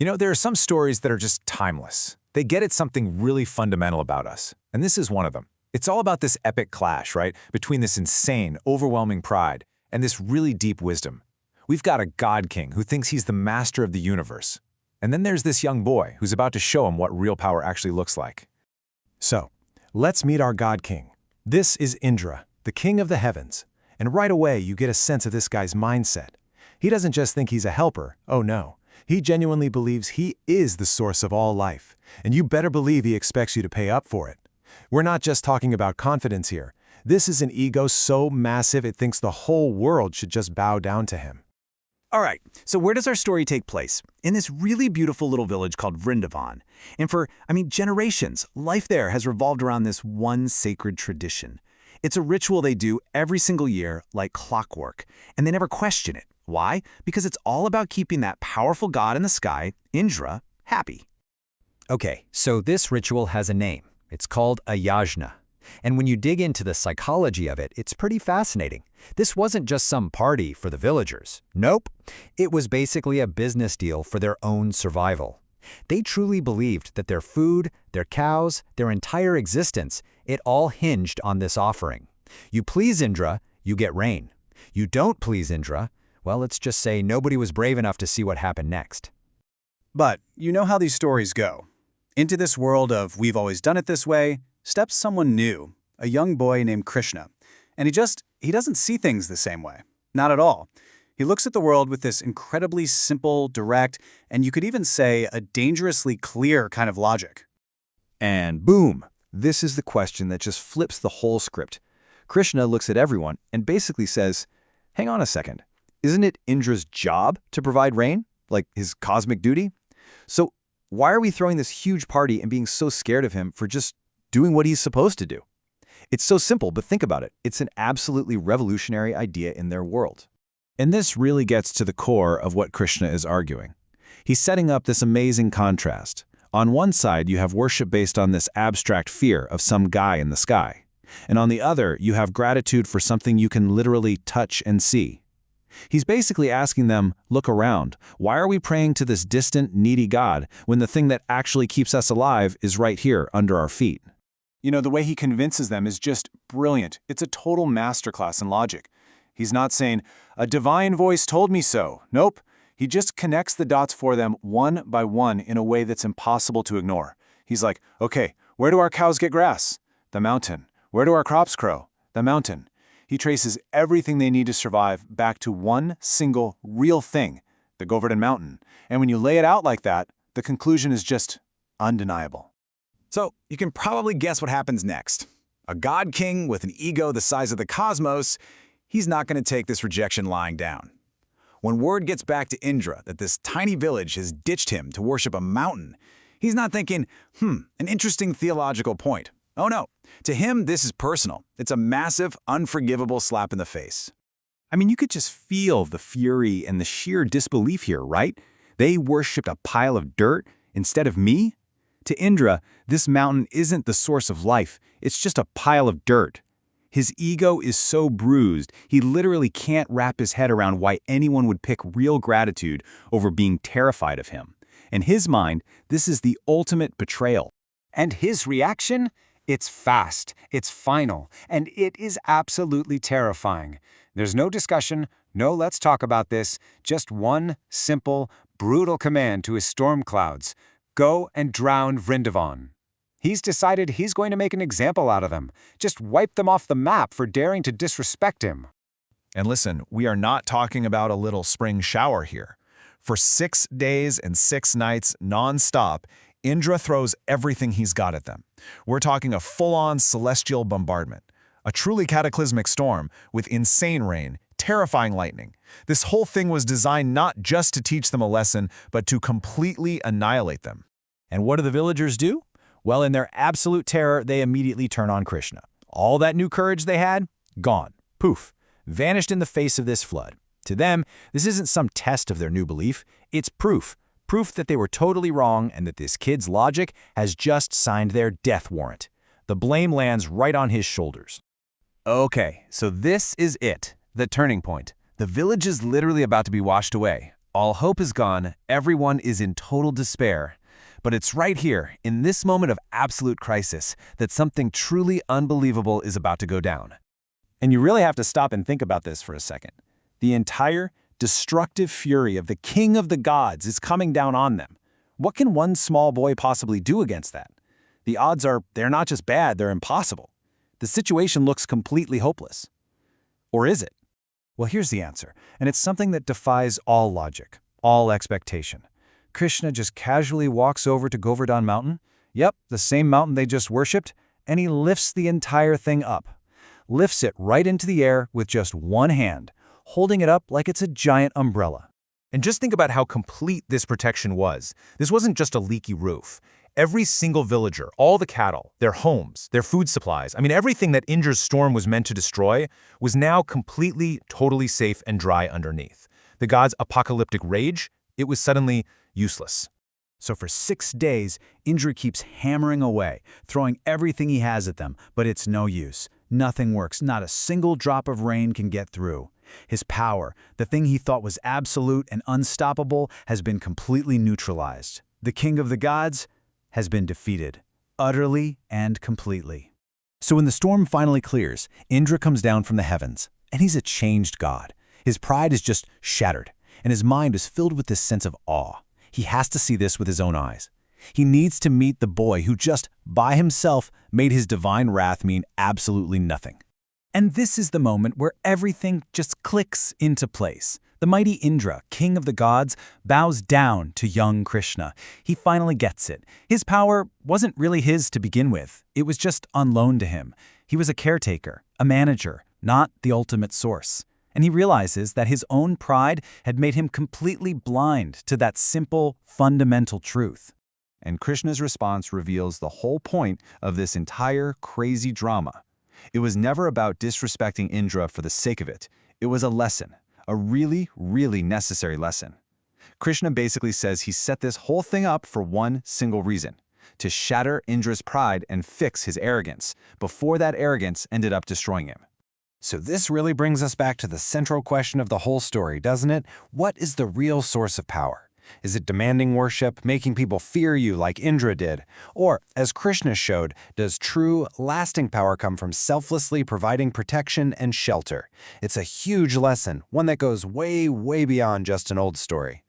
There are some stories that are just timeless. They get at something really fundamental about us, and this is one of them. It's all about this epic clash, right, between this insane, overwhelming pride and this really deep wisdom. We've got a God King who thinks he's the master of the universe. And then there's this young boy who's about to show him what real power actually looks like. So, let's meet our God King. This is Indra, the king of the heavens. And right away, you get a sense of this guy's mindset. He doesn't just think he's a helper. Oh no. He genuinely believes he is the source of all life. And you better believe he expects you to pay up for it. We're not just talking about confidence here. This is an ego so massive it thinks the whole world should just bow down to him. All right, so where does our story take place? In this really beautiful little village called Vrindavan. And for, generations, life there has revolved around this one sacred tradition. It's a ritual they do every single year, like clockwork, and they never question it. Why? Because it's all about keeping that powerful god in the sky, Indra, happy. Okay, so this ritual has a name. It's called a yajna. And when you dig into the psychology of it, it's pretty fascinating. This wasn't just some party for the villagers. Nope. It was basically a business deal for their own survival. They truly believed that their food, their cows, their entire existence, it all hinged on this offering. You please Indra, you get rain. You don't please Indra, well, let's just say nobody was brave enough to see what happened next. But you know how these stories go. Into this world of we've always done it this way, steps someone new, a young boy named Krishna. And he doesn't see things the same way. Not at all. He looks at the world with this incredibly simple, direct, and you could even say a dangerously clear kind of logic. And boom! This is the question that just flips the whole script. Krishna looks at everyone and basically says, hang on a second. Isn't it Indra's job to provide rain? Like his cosmic duty? So why are we throwing this huge party and being so scared of him for just doing what he's supposed to do? It's so simple, but think about it. It's an absolutely revolutionary idea in their world. And this really gets to the core of what Krishna is arguing. He's setting up this amazing contrast. On one side, you have worship based on this abstract fear of some guy in the sky. And on the other, you have gratitude for something you can literally touch and see. He's basically asking them, look around. Why are we praying to this distant, needy God when the thing that actually keeps us alive is right here under our feet? The way he convinces them is just brilliant. It's a total masterclass in logic. He's not saying, a divine voice told me so. Nope. He just connects the dots for them one by one in a way that's impossible to ignore. He's like, okay, where do our cows get grass? The mountain. Where do our crops grow? The mountain. He traces everything they need to survive back to one single real thing, the Govardhan Mountain. And when you lay it out like that, the conclusion is just undeniable. So you can probably guess what happens next. A god king with an ego the size of the cosmos, he's not going to take this rejection lying down. When word gets back to Indra that this tiny village has ditched him to worship a mountain, he's not thinking, an interesting theological point. Oh no, to him this is personal. It's a massive, unforgivable slap in the face. You could just feel the fury and the sheer disbelief here, right? They worshipped a pile of dirt instead of me? To Indra, this mountain isn't the source of life, it's just a pile of dirt. His ego is so bruised, he literally can't wrap his head around why anyone would pick real gratitude over being terrified of him. In his mind, this is the ultimate betrayal. And his reaction? It's fast, it's final, and it is absolutely terrifying. There's no discussion, no let's talk about this, just one simple, brutal command to his storm clouds. Go and drown Vrindavan. He's decided he's going to make an example out of them, just wipe them off the map for daring to disrespect him. And listen, we are not talking about a little spring shower here. For 6 days and 6 nights non-stop, Indra throws everything he's got at them. We're talking a full-on celestial bombardment, a truly cataclysmic storm with insane rain, terrifying lightning. This whole thing was designed not just to teach them a lesson, but to completely annihilate them. And what do the villagers do? Well, in their absolute terror, they immediately turn on Krishna. All that new courage they had, gone. Poof. Vanished in the face of this flood. To them, this isn't some test of their new belief. It's proof. Proof that they were totally wrong and that this kid's logic has just signed their death warrant. The blame lands right on his shoulders. Okay, so this is it, the turning point. The village is literally about to be washed away. All hope is gone, everyone is in total despair. But it's right here, in this moment of absolute crisis, that something truly unbelievable is about to go down. And you really have to stop and think about this for a second. The entire destructive fury of the king of the gods is coming down on them. What can one small boy possibly do against that? The odds are they're not just bad, they're impossible. The situation looks completely hopeless. Or is it? Well, here's the answer, and it's something that defies all logic, all expectation. Krishna just casually walks over to Govardhan Mountain, yep, the same mountain they just worshipped, and he lifts the entire thing up. Lifts it right into the air with just one hand, holding it up like it's a giant umbrella. And just think about how complete this protection was. This wasn't just a leaky roof. Every single villager, all the cattle, their homes, their food supplies, everything that Indra's storm was meant to destroy, was now completely, totally safe and dry underneath. The god's apocalyptic rage, it was suddenly useless. So for 6 days, Indra keeps hammering away, throwing everything he has at them, but it's no use. Nothing works. Not a single drop of rain can get through. His power, the thing he thought was absolute and unstoppable, has been completely neutralized. The king of the gods has been defeated, utterly and completely. So when the storm finally clears, Indra comes down from the heavens, and he's a changed god. His pride is just shattered, and his mind is filled with this sense of awe. He has to see this with his own eyes. He needs to meet the boy who just, by himself, made his divine wrath mean absolutely nothing. And this is the moment where everything just clicks into place. The mighty Indra, king of the gods, bows down to young Krishna. He finally gets it. His power wasn't really his to begin with. It was just on loan to him. He was a caretaker, a manager, not the ultimate source. And he realizes that his own pride had made him completely blind to that simple, fundamental truth. And Krishna's response reveals the whole point of this entire crazy drama. It was never about disrespecting Indra for the sake of it. It was a lesson, a really, really necessary lesson. Krishna basically says he set this whole thing up for one single reason: to shatter Indra's pride and fix his arrogance, before that arrogance ended up destroying him. So this really brings us back to the central question of the whole story, doesn't it? What is the real source of power? Is it demanding worship, making people fear you like Indra did? Or, as Krishna showed, does true, lasting power come from selflessly providing protection and shelter? It's a huge lesson, one that goes way, way beyond just an old story.